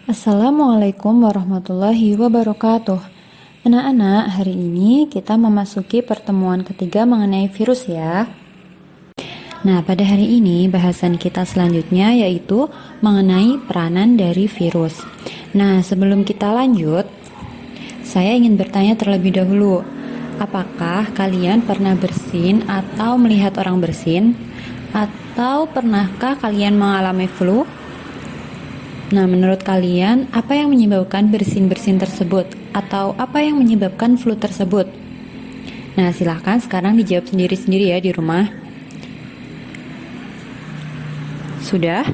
Assalamualaikum warahmatullahi wabarakatuh. Anak-anak, hari ini kita memasuki pertemuan ketiga mengenai virus ya. Nah, pada hari ini bahasan kita selanjutnya yaitu mengenai peranan dari virus. Nah, sebelum kita lanjut, saya ingin bertanya terlebih dahulu. Apakah kalian pernah bersin atau melihat orang bersin? Atau pernahkah kalian mengalami flu? Nah, menurut kalian, apa yang menyebabkan bersin-bersin tersebut? Atau apa yang menyebabkan flu tersebut? Nah, silahkan sekarang dijawab sendiri-sendiri ya di rumah. Sudah?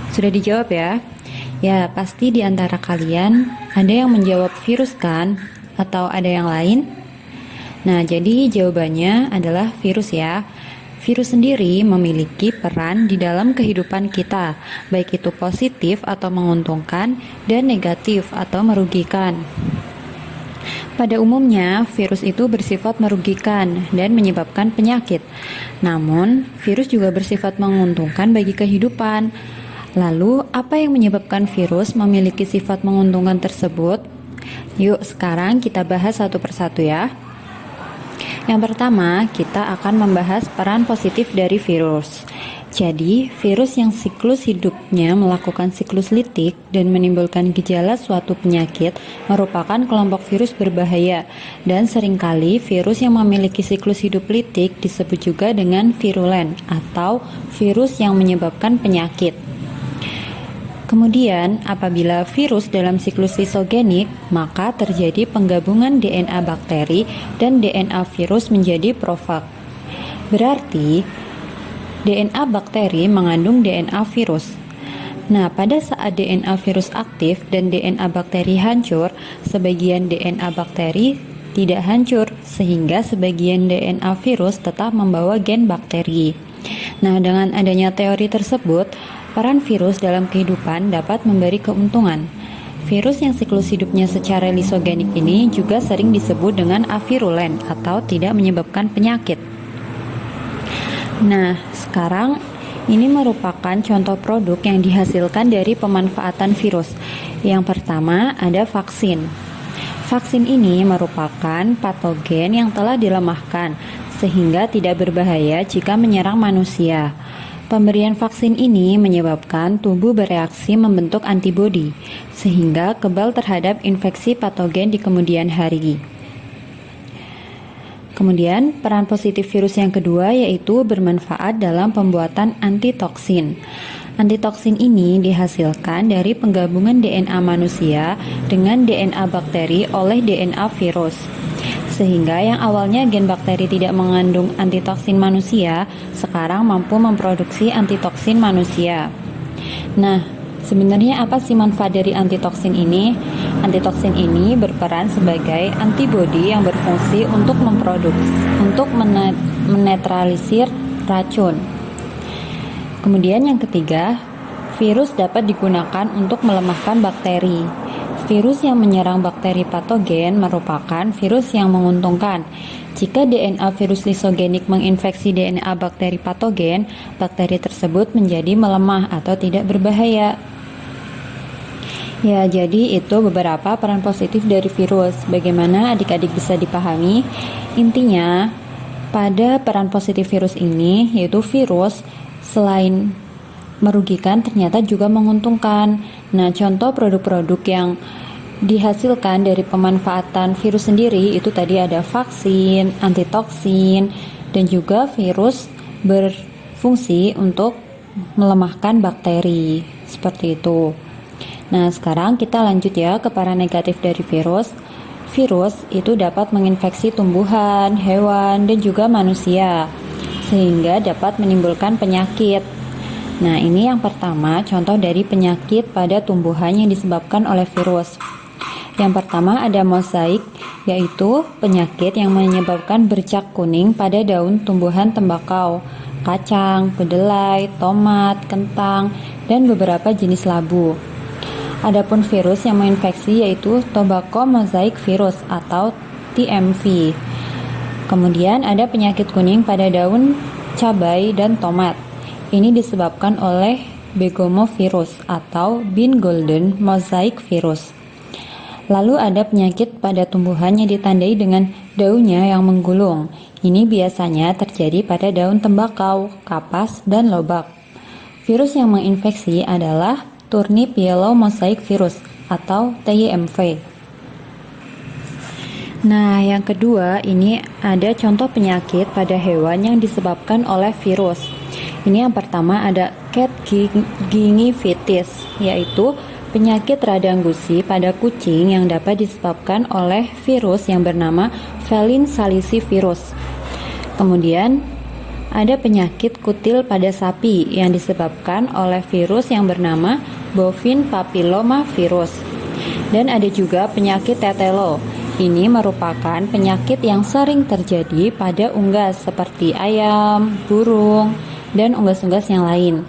Sudah dijawab ya? Ya, pasti di antara kalian ada yang menjawab virus kan? Atau ada yang lain? Nah, jadi jawabannya adalah virus ya. Virus sendiri memiliki peran di dalam kehidupan kita, baik itu positif atau menguntungkan dan negatif atau merugikan. Pada umumnya, virus itu bersifat merugikan dan menyebabkan penyakit. Namun, virus juga bersifat menguntungkan bagi kehidupan. Lalu, apa yang menyebabkan virus memiliki sifat menguntungkan tersebut? Yuk, sekarang kita bahas satu persatu ya. Yang pertama, kita akan membahas peran positif dari virus. Jadi, virus yang siklus hidupnya melakukan siklus litik dan menimbulkan gejala suatu penyakit merupakan kelompok virus berbahaya. Dan seringkali virus yang memiliki siklus hidup litik disebut juga dengan virulen atau virus yang menyebabkan penyakit. Kemudian, apabila virus dalam siklus lisogenik, maka terjadi penggabungan DNA bakteri dan DNA virus menjadi profag. Berarti, DNA bakteri mengandung DNA virus. Nah, pada saat DNA virus aktif dan DNA bakteri hancur, sebagian DNA bakteri tidak hancur, sehingga sebagian DNA virus tetap membawa gen bakteri. Nah, dengan adanya teori tersebut, peran virus dalam kehidupan dapat memberi keuntungan. Virus yang siklus hidupnya secara lisogenik ini juga sering disebut dengan avirulen atau tidak menyebabkan penyakit. Nah, sekarang ini merupakan contoh produk yang dihasilkan dari pemanfaatan virus. Yang pertama ada vaksin. Vaksin ini merupakan patogen yang telah dilemahkan sehingga tidak berbahaya jika menyerang manusia. Pemberian vaksin ini menyebabkan tubuh bereaksi membentuk antibodi, sehingga kebal terhadap infeksi patogen di kemudian hari. Kemudian, peran positif virus yang kedua yaitu bermanfaat dalam pembuatan antitoksin. Antitoksin ini dihasilkan dari penggabungan DNA manusia dengan DNA bakteri oleh DNA virus. Sehingga yang awalnya gen bakteri tidak mengandung antitoksin manusia, sekarang mampu memproduksi antitoksin manusia. Nah, sebenarnya apa sih manfaat dari antitoksin ini? Antitoksin ini berperan sebagai antibodi yang berfungsi untuk menetralisir racun. Kemudian yang ketiga, virus dapat digunakan untuk melemahkan bakteri. Virus yang menyerang bakteri patogen merupakan virus yang menguntungkan. Jika DNA virus lisogenik menginfeksi DNA bakteri patogen, bakteri tersebut menjadi melemah atau tidak berbahaya. Ya, jadi itu beberapa peran positif dari virus. Bagaimana adik-adik bisa dipahami? Intinya, pada peran positif virus ini, yaitu virus selain merugikan ternyata juga menguntungkan. Nah, contoh produk-produk yang dihasilkan dari pemanfaatan virus sendiri itu tadi ada vaksin, antitoksin, dan juga virus berfungsi untuk melemahkan bakteri. Seperti itu. Nah, sekarang kita lanjut ya ke peran negatif dari virus. Virus itu dapat menginfeksi tumbuhan, hewan, dan juga manusia, sehingga dapat menimbulkan penyakit. Nah, ini yang pertama, contoh dari penyakit pada tumbuhan yang disebabkan oleh virus. Yang pertama ada mosaik, yaitu penyakit yang menyebabkan bercak kuning pada daun tumbuhan tembakau, kacang, kedelai, tomat, kentang, dan beberapa jenis labu. Adapun virus yang menginfeksi yaitu tobacco mosaic virus atau TMV. Kemudian ada penyakit kuning pada daun cabai dan tomat. Ini disebabkan oleh begomovirus atau bean golden mosaic virus. Lalu ada penyakit pada tumbuhan yang ditandai dengan daunnya yang menggulung. Ini biasanya terjadi pada daun tembakau, kapas, dan lobak. Virus yang menginfeksi adalah turnip yellow mosaic virus atau TYMV. Nah, yang kedua ini ada contoh penyakit pada hewan yang disebabkan oleh virus. Ini yang pertama ada cat gingivitis, yaitu penyakit radang gusi pada kucing yang dapat disebabkan oleh virus yang bernama Felin salicivirus. Kemudian ada penyakit kutil pada sapi yang disebabkan oleh virus yang bernama bovine papillomavirus. Dan ada juga penyakit tetelo. Ini merupakan penyakit yang sering terjadi pada unggas seperti ayam, burung, dan unggas-unggas yang lain.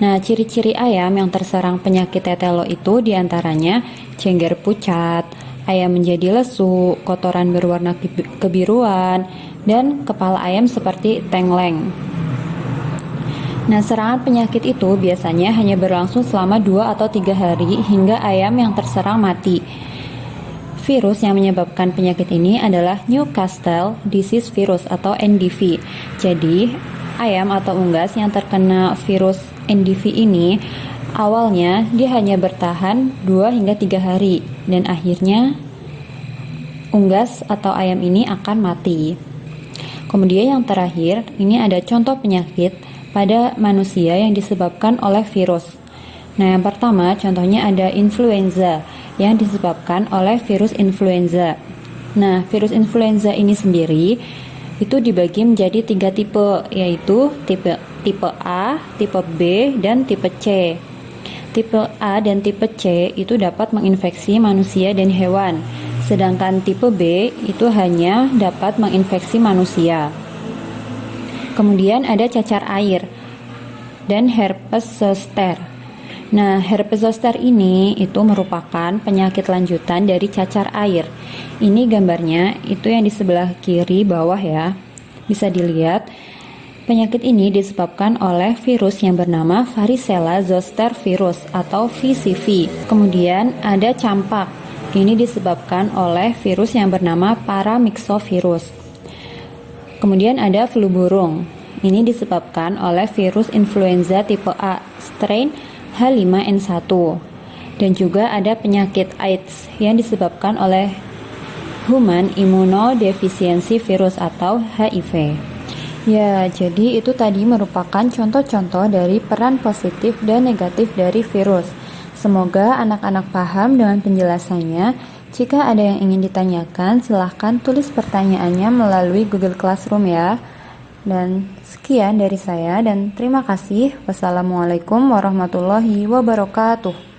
Nah, ciri-ciri ayam yang terserang penyakit tetelo itu diantaranya cengger pucat, ayam menjadi lesu, kotoran berwarna kebiruan, dan kepala ayam seperti tengleng. Nah, serangan penyakit itu biasanya hanya berlangsung selama 2 atau 3 hari hingga ayam yang terserang mati. Virus yang menyebabkan penyakit ini adalah Newcastle disease virus atau NDV. Jadi, ayam atau unggas yang terkena virus NDV ini awalnya dia hanya bertahan 2 hingga 3 hari dan akhirnya unggas atau ayam ini akan mati. Kemudian yang terakhir, ini ada contoh penyakit pada manusia yang disebabkan oleh virus. Nah, yang pertama contohnya ada influenza yang disebabkan oleh virus influenza. Nah, virus influenza ini sendiri itu dibagi menjadi 3 tipe, yaitu tipe A, tipe B, dan tipe C. Tipe A dan tipe C itu dapat menginfeksi manusia dan hewan, sedangkan tipe B itu hanya dapat menginfeksi manusia. Kemudian ada cacar air dan herpes zoster. Nah, herpes zoster ini itu merupakan penyakit lanjutan dari cacar air. Ini gambarnya itu yang di sebelah kiri bawah ya. Bisa dilihat, penyakit ini disebabkan oleh virus yang bernama varicella zoster virus atau VZV. Kemudian ada campak. Ini disebabkan oleh virus yang bernama paramyxovirus. Kemudian ada flu burung. Ini disebabkan oleh virus influenza tipe A, strain H5N1. Dan juga ada penyakit AIDS yang disebabkan oleh Human Immunodeficiency Virus atau HIV. Ya, jadi itu tadi merupakan contoh-contoh dari peran positif dan negatif dari virus. Semoga anak-anak paham dengan penjelasannya. Jika ada yang ingin ditanyakan, silahkan tulis pertanyaannya melalui Google Classroom ya. Dan sekian dari saya dan terima kasih. Wassalamualaikum warahmatullahi wabarakatuh.